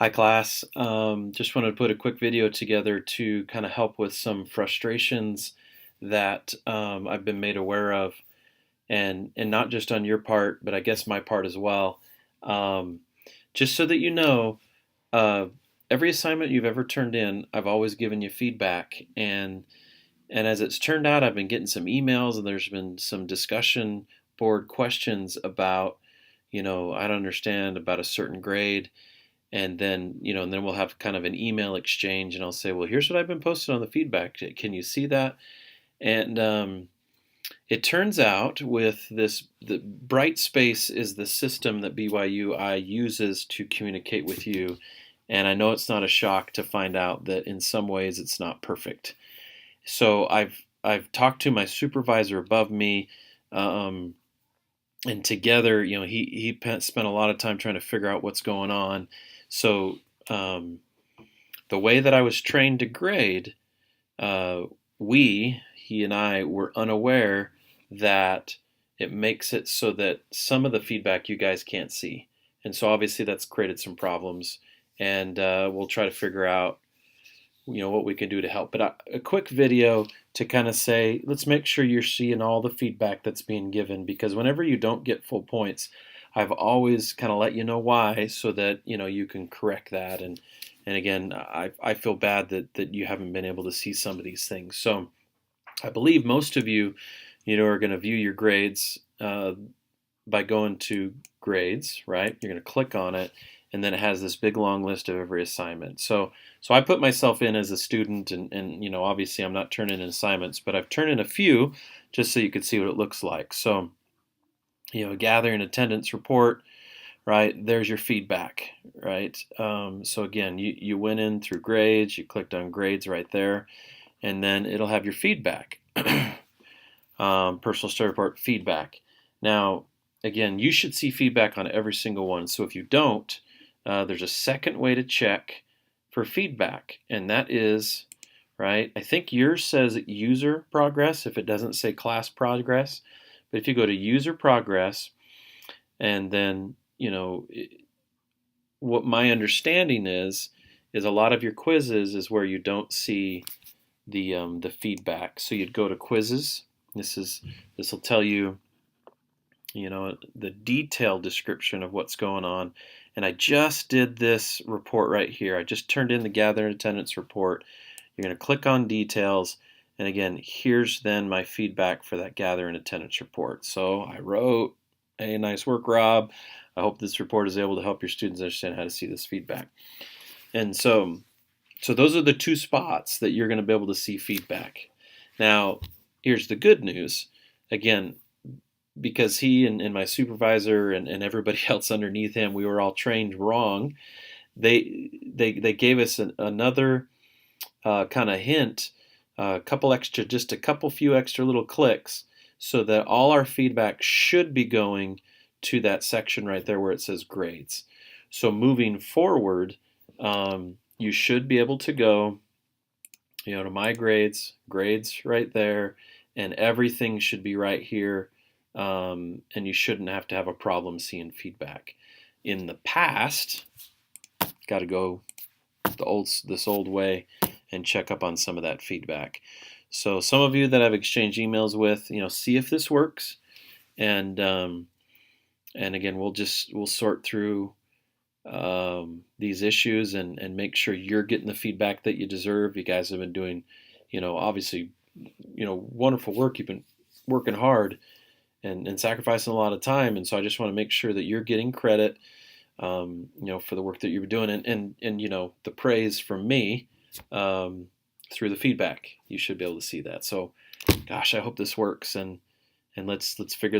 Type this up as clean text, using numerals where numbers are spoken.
Hi class. Just wanted to put a quick video together to kind of help with some frustrations that I've been made aware of, and not just on your part, but I guess my part as well. Um, just so that you know, uh, every assignment you've ever turned in, I've always given you feedback, and as it's turned out, I've been getting some emails, and there's been some discussion board questions about, I don't understand about a certain grade, and then we'll have kind of an email exchange, and I'll say, well, here's what I've been posting on the feedback, can you see that? And it turns out with this, the Brightspace is the system that BYUI uses to communicate with you, and I know it's not a shock to find out that in some ways it's not perfect. So I've talked to my supervisor above me, um, and together, he spent a lot of time trying to figure out what's going on. So um, the way that I was trained to grade, uh, he and I, were unaware that it makes it so that some of the feedback you guys can't see, and so obviously that's created some problems, and we'll try to figure out what we can do to help. But a quick video to kind of say, let's make sure you're seeing all the feedback that's being given, because whenever you don't get full points, I've always kind of let you know why, so that you can correct that. And again, I feel bad that you haven't been able to see some of these things. So I believe most of you, are going to view your grades by going to grades, right? You're going to click on it, and then it has this big long list of every assignment. So I put myself in as a student, and obviously I'm not turning in assignments, but I've turned in a few just so you could see what it looks like. So gathering attendance report, right? There's your feedback, right? So again, you went in through grades, you clicked on grades right there, and then it'll have your feedback. Personal study report feedback. Now, again, you should see feedback on every single one. So if you don't, there's a second way to check for feedback, and that is, right, I think yours says user progress if it doesn't say class progress. But if you go to user progress, and then, what my understanding is a lot of your quizzes is where you don't see the feedback. So you'd go to quizzes. This will tell you, the detailed description of what's going on. And I just did this report right here. I just turned in the gather and attendance report. You're going to click on details, and again, here's then my feedback for that gather and attendance report. So I wrote, hey, nice work, Rob. I hope this report is able to help your students understand how to see this feedback. And so those are the two spots that you're going to be able to see feedback. Now, here's the good news. Again, because he and my supervisor and everybody else underneath him, we were all trained wrong. They gave us another kind of hint, just a couple few extra little clicks, so that all our feedback should be going to that section right there where it says grades. So moving forward, you should be able to go, to my grades right there, and everything should be right here, and you shouldn't have to have a problem seeing feedback. In the past, got to go this old way and check up on some of that feedback. So some of you that I've exchanged emails with, see if this works, and again, we'll sort through these issues and make sure you're getting the feedback that you deserve. You guys have been doing, obviously, wonderful work. You've been working hard and sacrificing a lot of time, and so I just want to make sure that you're getting credit, for the work that you're doing, and the praise from me through the feedback. You should be able to see that. So, gosh, I hope this works, and let's figure this